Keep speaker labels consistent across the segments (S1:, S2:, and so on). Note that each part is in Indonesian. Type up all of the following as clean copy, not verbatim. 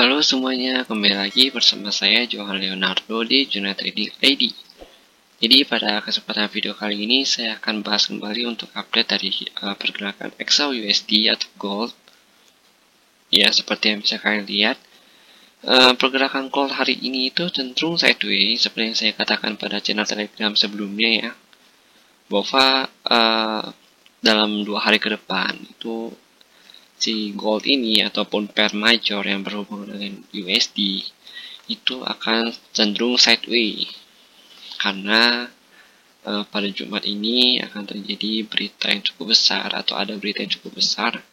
S1: Halo semuanya, kembali lagi bersama saya Johan Leonardo di Juna Trading ID. Jadi pada kesempatan video kali ini saya akan bahas kembali untuk update dari pergerakan XAUUSD atau Gold. Ya, seperti yang bisa kalian lihat, pergerakan Gold hari ini itu cenderung sideways seperti yang saya katakan pada channel Telegram sebelumnya ya. Bahwa dalam 2 hari ke depan itu si gold ini ataupun pair major yang berhubungan dengan USD itu akan cenderung sideways karena pada Jumat ini akan terjadi berita yang cukup besar atau ada berita yang cukup besar,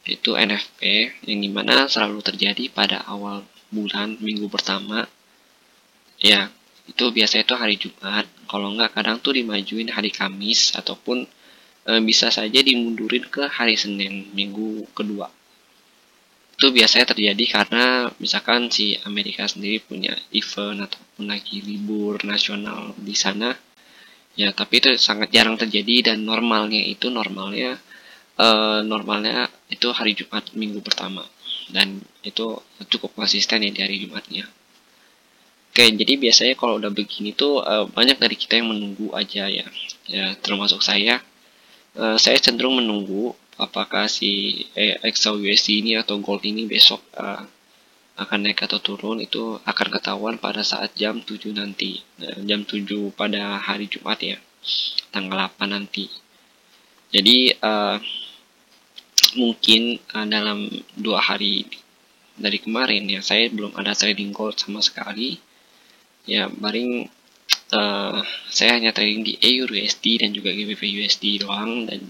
S1: yaitu NFP yang dimana selalu terjadi pada awal bulan minggu pertama ya. Itu biasanya itu hari Jumat, kalau nggak kadang tuh dimajuin hari Kamis ataupun bisa saja dimundurin ke hari Senin minggu kedua. Itu biasanya terjadi karena misalkan si Amerika sendiri punya event ataupun lagi libur nasional di sana ya, tapi itu sangat jarang terjadi dan normalnya itu hari Jumat minggu pertama, dan itu cukup konsisten ya di hari Jumatnya. Oke, jadi biasanya kalau udah begini tuh banyak dari kita yang menunggu aja ya, termasuk saya. Saya cenderung menunggu apakah si XAUUSD ini atau gold ini besok akan naik atau turun. Itu akan ketahuan pada saat jam 7 nanti, jam 7 pada hari Jumat ya, tanggal 8 nanti. Jadi mungkin dalam 2 hari dari kemarin ya, saya belum ada trading gold sama sekali ya, paling saya hanya trading di EURUSD dan juga GBP USD doang. Dan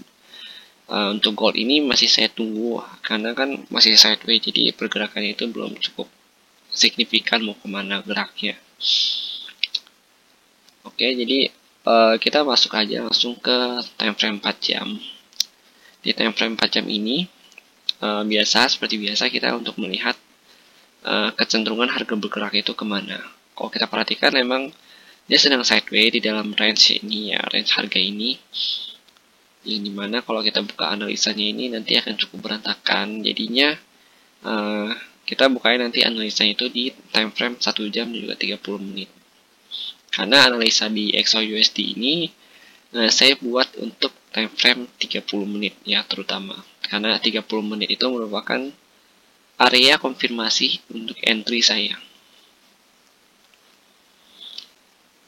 S1: untuk gold ini masih saya tunggu karena kan masih sideways, jadi pergerakannya itu belum cukup signifikan mau kemana geraknya. Oke, jadi kita masuk aja langsung ke time frame 4 jam. Di time frame 4 jam ini seperti biasa kita untuk melihat kecenderungan harga bergerak itu kemana. Kalau kita perhatikan memang dia sedang sideways di dalam range ini ya, range harga ini, yang dimana kalau kita buka analisanya ini nanti akan cukup berantakan. Jadinya kita bukanya nanti analisanya itu di time frame 1 jam dan juga 30 menit. Karena analisa di XAUUSD ini saya buat untuk time frame 30 menit ya, terutama karena 30 menit itu merupakan area konfirmasi untuk entry saya.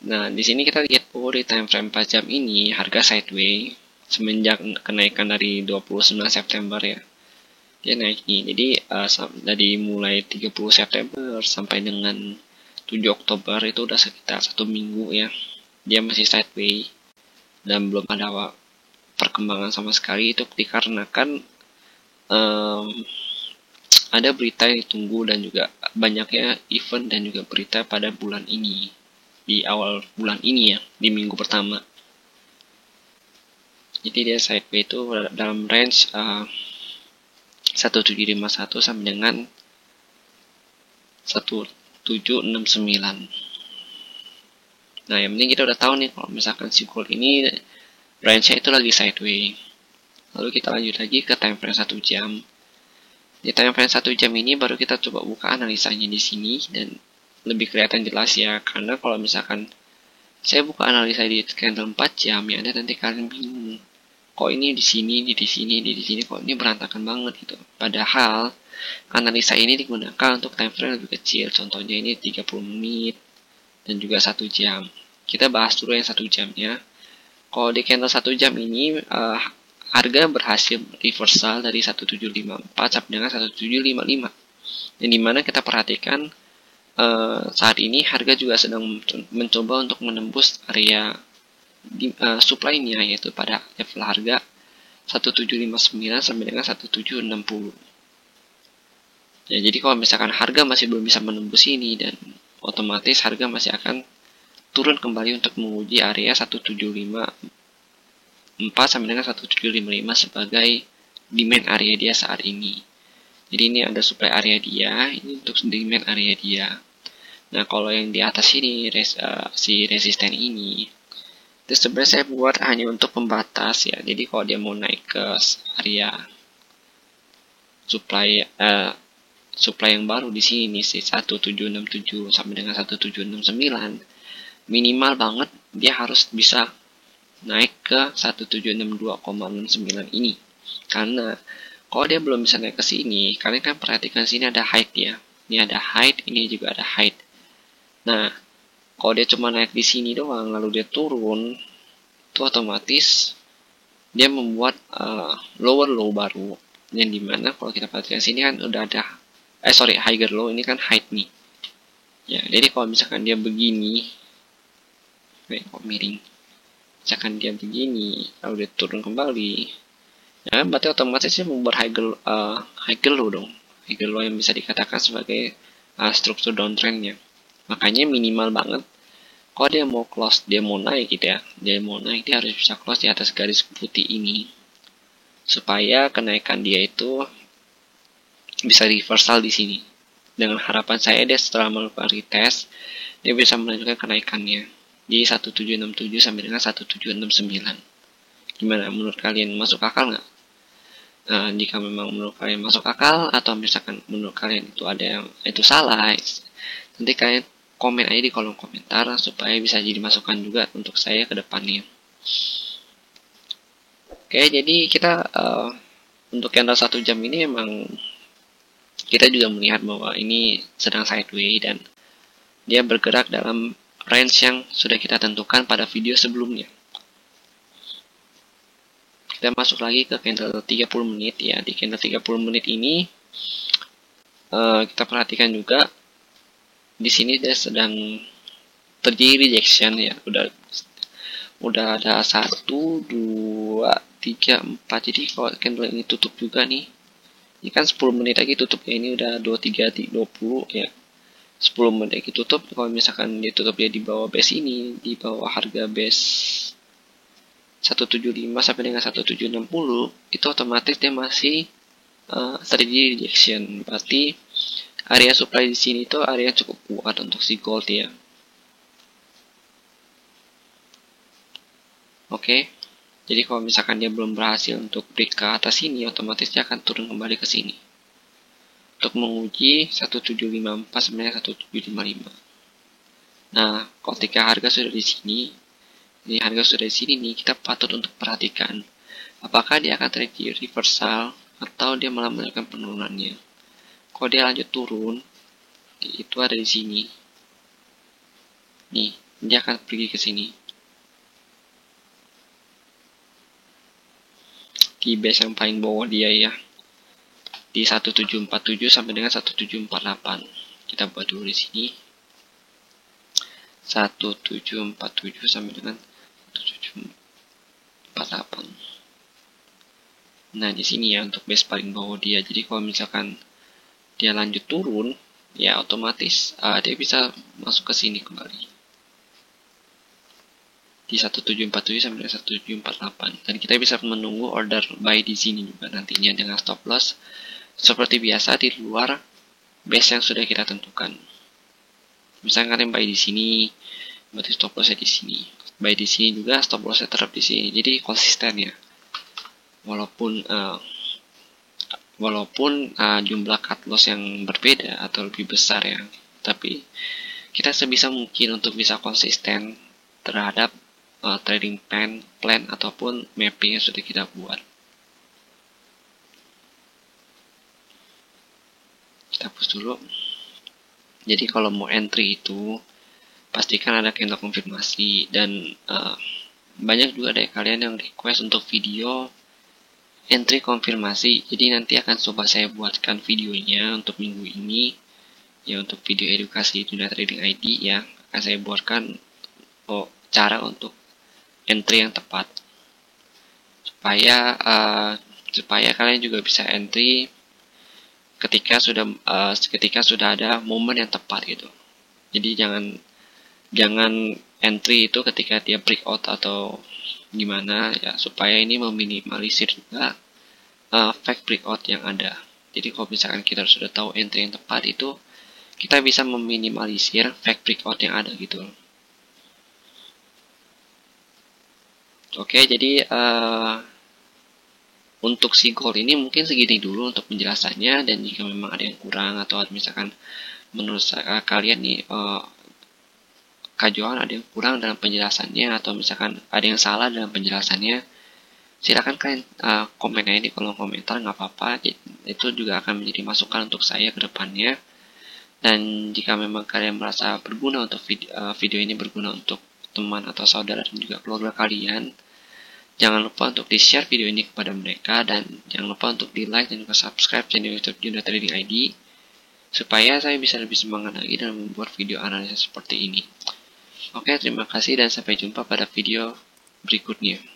S1: Nah, di sini kita lihat di time frame 4 jam ini harga sideways semenjak kenaikan dari 29 September ya. Dia naik nih. Jadi dari mulai 30 September sampai dengan 7 Oktober itu udah sekitar 1 minggu ya. Dia masih sideways dan belum ada perkembangan sama sekali. Itu dikarenakan ada berita yang ditunggu dan juga banyaknya event dan juga berita pada bulan ini, di awal bulan ini ya, di minggu pertama. Jadi dia sideways itu dalam range 1751 sampai dengan 1769. Nah, yang penting kita udah tahu nih kalau misalkan si gold ini range-nya itu lagi sideways. Lalu kita lanjut lagi ke time frame 1 jam. Di time frame 1 jam ini baru kita coba buka analisanya di sini dan lebih kelihatan jelas ya. Karena kalau misalkan saya buka analisa di candle 4 jam ya, nanti kalian bingung. Kok ini di sini, di sini, kok ini berantakan banget gitu. Padahal analisa ini digunakan untuk time frame lebih kecil. Contohnya ini 30 menit dan juga 1 jam. Kita bahas dulu yang 1 jamnya. Kalau di candle 1 jam ini harga berhasil reversal dari 1754 sampai dengan 1755. Yang dimana kita perhatikan saat ini harga juga sedang mencoba untuk menembus area supply-nya, yaitu pada level harga 1759 sampai dengan 1760. Ya, jadi kalau misalkan harga masih belum bisa menembus ini, dan otomatis harga masih akan turun kembali untuk menguji area 1754 sampai dengan 1755 sebagai demand area dia saat ini. Jadi ini ada supply area dia, ini untuk demand area dia. Nah, kalau yang di atas ini si resisten ini itu sebenarnya saya buat hanya untuk pembatas ya. Jadi kalau dia mau naik ke area supply supply yang baru di sini si 1767 sampai dengan 1769, minimal banget dia harus bisa naik ke 1762,69 ini. Karena kalau dia belum bisa naik ke sini, kalian kan perhatikan sini ada height ya. Ini ada height, ini juga ada height. Nah, kalau dia cuma naik di sini doang lalu dia turun, itu otomatis dia membuat lower low baru. Yang dimana kalau kita perhatikan sini kan udah ada higher low, ini kan height nih. Ya, jadi kalau misalkan dia begini, kok miring. Misalkan dia begini, lalu dia turun kembali, ya berarti otomatis dia membuat higher low dong. Higher low yang bisa dikatakan sebagai struktur downtrendnya. Makanya minimal banget kalau dia mau close, dia mau naik gitu ya, dia harus bisa close di atas garis putih ini supaya kenaikan dia itu bisa reversal di sini. Dengan harapan saya dia setelah melakukan retest dia bisa melanjutkan kenaikannya di 1767 sampai dengan 1769. Gimana menurut kalian, masuk akal nggak? Jika memang menurut kalian masuk akal, atau misalkan menurut kalian itu ada yang itu salah, nanti kalian komen aja di kolom komentar supaya bisa jadi masukan juga untuk saya ke depannya. Oke, jadi kita untuk candle 1 jam ini emang kita juga melihat bahwa ini sedang sideways dan dia bergerak dalam range yang sudah kita tentukan pada video sebelumnya. Kita masuk lagi ke candle 30 menit ya. Di candle 30 menit ini kita perhatikan juga di sini dia sedang terjadi rejection ya. Udah ada 1, 2, 3, 4. Jadi kalau candle ini tutup juga nih, ini kan 10 menit lagi tutup ya. Ini udah 23, 20 ya. 10 menit lagi tutup. Kalau misalkan dia tutup ya di bawah base ini, di bawah harga base 175 sampai dengan 1760, itu otomatis dia masih terjadi rejection. Berarti area supply di sini itu area cukup kuat untuk si gold ya. Oke. Jadi kalau misalkan dia belum berhasil untuk break ke atas sini, otomatis dia akan turun kembali ke sini untuk menguji 1754 sampai 1755. Nah, ketika harga sudah di sini, kita patut untuk perhatikan apakah dia akan terjadi reversal atau dia malah melakukan penurunannya. Kalau dia lanjut turun, itu ada di sini. Nih, dia akan pergi ke sini. Di base yang paling bawah dia ya. Di 1747 sampai dengan 1748. Kita buat dulu di sini. 1747 sampai dengan 1748. Nah, di sini ya untuk base paling bawah dia. Jadi kalau misalkan dia lanjut turun, ya otomatis dia bisa masuk ke sini kembali. Di 1747 sampai dengan 1748. Dan kita bisa menunggu order buy di sini juga nantinya dengan stop loss seperti biasa di luar base yang sudah kita tentukan. Misalnya kalian buy di sini, berarti stop lossnya di sini. Buy di sini juga, stop lossnya tetap di sini. Jadi konsisten ya. Walaupun jumlah cut loss yang berbeda atau lebih besar ya, tapi kita sebisa mungkin untuk bisa konsisten terhadap trading plan ataupun mapping yang sudah kita buat. Kita hapus dulu. Jadi kalau mau entry itu pastikan ada candle konfirmasi, dan banyak juga dari kalian yang request untuk video entry konfirmasi. Jadi nanti akan coba saya buatkan videonya untuk minggu ini ya, untuk video edukasi dunia trading ID ya. Akan saya buatkan cara untuk entry yang tepat supaya kalian juga bisa entry ketika sudah ada momen yang tepat gitu. Jadi jangan entry itu ketika dia breakout atau gimana ya, supaya ini meminimalisir juga fake breakout yang ada. Jadi kalau misalkan kita sudah tahu entry yang tepat, itu kita bisa meminimalisir fake breakout yang ada gitu. Oke, jadi untuk si gold ini mungkin segini dulu untuk penjelasannya, dan jika memang ada yang kurang atau misalkan menurut kalian nih Kak Johan ada yang kurang dalam penjelasannya atau misalkan ada yang salah dalam penjelasannya, silakan kalian komen aja di kolom komentar, nggak apa-apa, itu juga akan menjadi masukan untuk saya ke depannya. Dan jika memang kalian merasa berguna untuk video ini berguna untuk teman atau saudara dan juga keluarga kalian, jangan lupa untuk di-share video ini kepada mereka, dan jangan lupa untuk di-like dan juga subscribe channel YouTube Yunda Trading ID supaya saya bisa lebih semangat lagi dalam membuat video analisa seperti ini. Oke, terima kasih dan sampai jumpa pada video berikutnya.